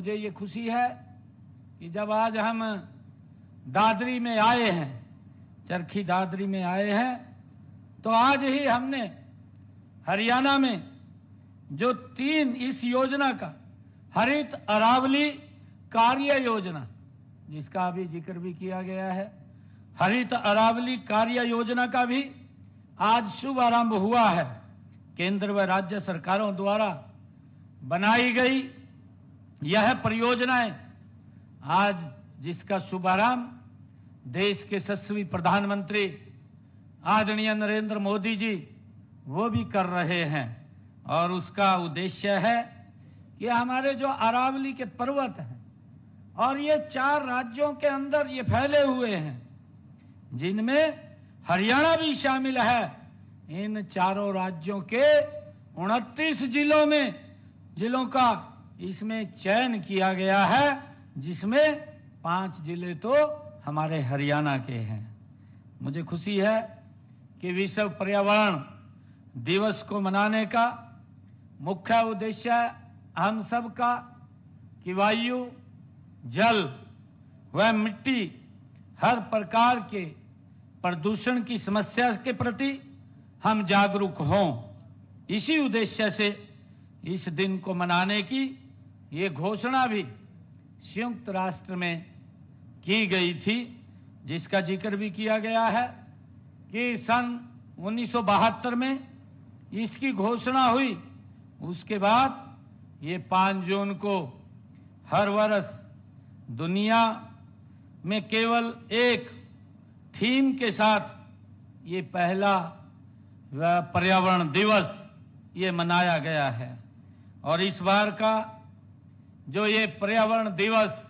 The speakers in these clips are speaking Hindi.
मुझे ये खुशी है कि जब आज हम दादरी में आए हैं, चरखी दादरी में आए हैं, तो आज ही हमने हरियाणा में जो 3 इस योजना का हरित अरावली कार्य योजना, जिसका अभी जिक्र भी किया गया है, हरित अरावली कार्य योजना का भी आज शुभ आरंभ हुआ है। केंद्र व राज्य सरकारों द्वारा बनाई गई यह परियोजनाएं आज जिसका शुभारंभ देश के यशस्वी प्रधानमंत्री आदरणीय नरेंद्र मोदी जी वो भी कर रहे हैं, और उसका उद्देश्य है कि हमारे जो अरावली के पर्वत हैं और ये 4 राज्यों के अंदर ये फैले हुए हैं, जिनमें हरियाणा भी शामिल है, इन चारों राज्यों के 29 जिलों का इसमें चयन किया गया है, जिसमें 5 जिले तो हमारे हरियाणा के हैं। मुझे खुशी है कि विश्व पर्यावरण दिवस को मनाने का मुख्य उद्देश्य हम सब का कि वायु, जल व मिट्टी हर प्रकार के प्रदूषण की समस्या के प्रति हम जागरूक हों। इसी उद्देश्य से इस दिन को मनाने की ये घोषणा भी संयुक्त राष्ट्र में की गई थी, जिसका जिक्र भी किया गया है कि सन 1972 में इसकी घोषणा हुई। उसके बाद ये 5 जून को हर वर्ष दुनिया में केवल एक थीम के साथ ये पहला पर्यावरण दिवस ये मनाया गया है। और इस बार का जो ये पर्यावरण दिवस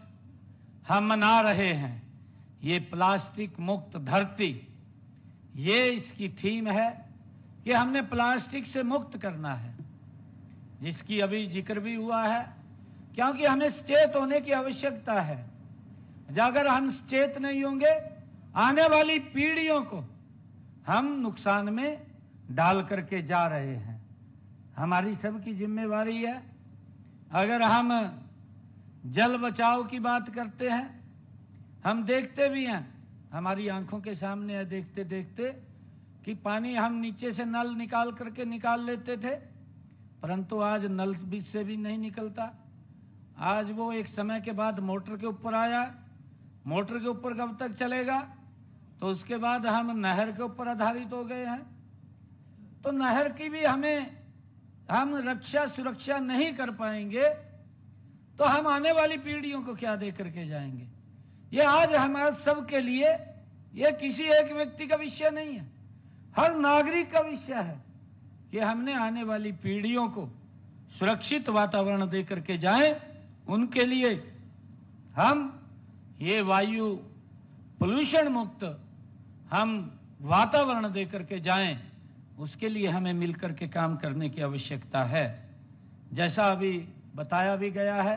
हम मना रहे हैं, ये प्लास्टिक मुक्त धरती, ये इसकी थीम है कि हमने प्लास्टिक से मुक्त करना है, जिसकी अभी जिक्र भी हुआ है, क्योंकि हमें सचेत होने की आवश्यकता है। अगर हम सचेत नहीं होंगे, आने वाली पीढ़ियों को हम नुकसान में डाल करके जा रहे हैं। हमारी सबकी जिम्मेवारी है। अगर हम जल बचाव की बात करते हैं, हम देखते भी हैं, हमारी आंखों के सामने है देखते देखते कि पानी हम नीचे से नल निकाल लेते थे, परंतु आज नल बीच से भी नहीं निकलता। आज वो एक समय के बाद मोटर के ऊपर आया। मोटर के ऊपर कब तक चलेगा? तो उसके बाद हम नहर के ऊपर आधारित हो गए हैं। तो नहर की भी हम रक्षा सुरक्षा नहीं कर पाएंगे तो हम आने वाली पीढ़ियों को क्या दे करके जाएंगे? ये आज हमारे सबके लिए ये किसी एक व्यक्ति का विषय नहीं है, हर नागरिक का विषय है कि हमने आने वाली पीढ़ियों को सुरक्षित वातावरण दे करके जाएं। उनके लिए हम ये वायु पोल्यूशन मुक्त हम वातावरण दे करके जाएं, उसके लिए हमें मिलकर के काम करने की आवश्यकता है। जैसा अभी बताया भी गया है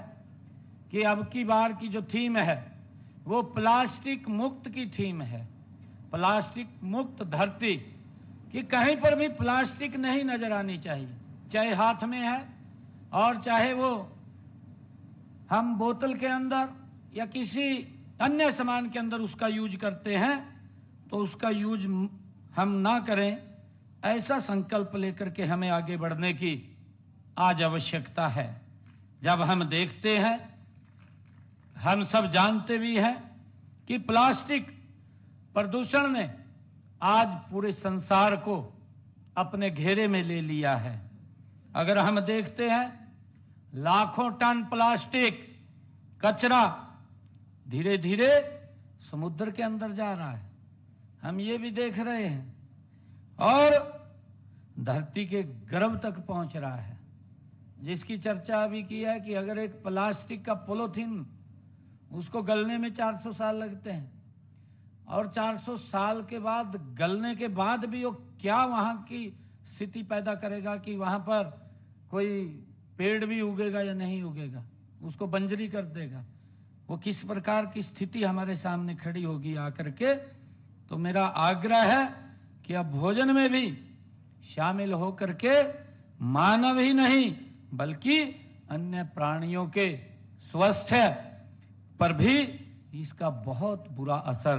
कि अब की बार की जो थीम है वो प्लास्टिक मुक्त की थीम है। प्लास्टिक मुक्त धरती, कि कहीं पर भी प्लास्टिक नहीं नजर आनी चाहिए, चाहे हाथ में है और चाहे वो हम बोतल के अंदर या किसी अन्य सामान के अंदर उसका यूज करते हैं, तो उसका यूज हम ना करें। ऐसा संकल्प लेकर के हमें आगे बढ़ने की आज आवश्यकता है। जब हम देखते हैं, हम सब जानते भी हैं कि प्लास्टिक प्रदूषण ने आज पूरे संसार को अपने घेरे में ले लिया है। अगर हम देखते हैं, लाखों टन प्लास्टिक कचरा धीरे धीरे समुद्र के अंदर जा रहा है, हम ये भी देख रहे हैं, और धरती के गर्भ तक पहुंच रहा है, जिसकी चर्चा अभी की है कि अगर एक प्लास्टिक का पॉलीथीन उसको गलने में 400 साल लगते हैं, और 400 साल के बाद गलने के बाद भी वो क्या वहां की स्थिति पैदा करेगा कि वहां पर कोई पेड़ भी उगेगा या नहीं उगेगा, उसको बंजरी कर देगा। वो किस प्रकार की स्थिति हमारे सामने खड़ी होगी आकर के। तो मेरा आग्रह है कि अब भोजन में भी शामिल होकर के मानव ही नहीं बल्कि अन्य प्राणियों के स्वास्थ्य पर भी इसका बहुत बुरा असर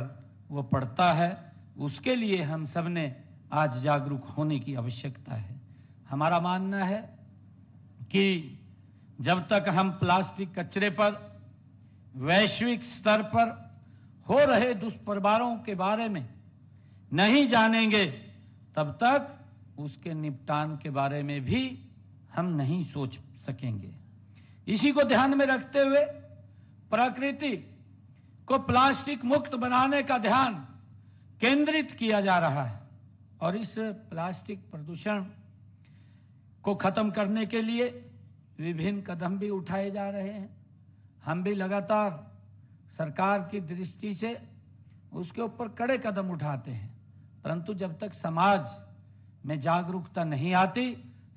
वो पड़ता है। उसके लिए हम सब ने आज जागरूक होने की आवश्यकता है। हमारा मानना है कि जब तक हम प्लास्टिक कचरे पर वैश्विक स्तर पर हो रहे दुष्प्रभावों के बारे में नहीं जानेंगे, तब तक उसके निपटान के बारे में भी हम नहीं सोच सकेंगे। इसी को ध्यान में रखते हुए प्रकृति को प्लास्टिक मुक्त बनाने का ध्यान केंद्रित किया जा रहा है और इस प्लास्टिक प्रदूषण को खत्म करने के लिए विभिन्न कदम भी उठाए जा रहे हैं। हम भी लगातार सरकार की दृष्टि से उसके ऊपर कड़े कदम उठाते हैं, परंतु जब तक समाज में जागरूकता नहीं आती,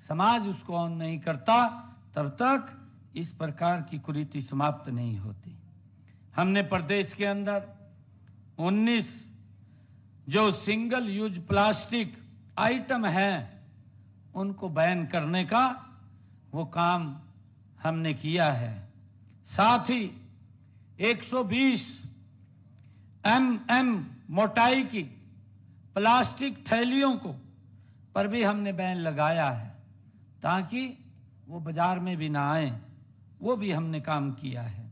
समाज उसको ऑन नहीं करता, तब तक इस प्रकार की कुरीति समाप्त नहीं होती। हमने प्रदेश के अंदर 19 जो सिंगल यूज प्लास्टिक आइटम हैं उनको बैन करने का वो काम हमने किया है। साथ ही 120 mm मोटाई की प्लास्टिक थैलियों को पर भी हमने बैन लगाया है ताकि वो बाजार में भी ना आए, वो भी हमने काम किया है।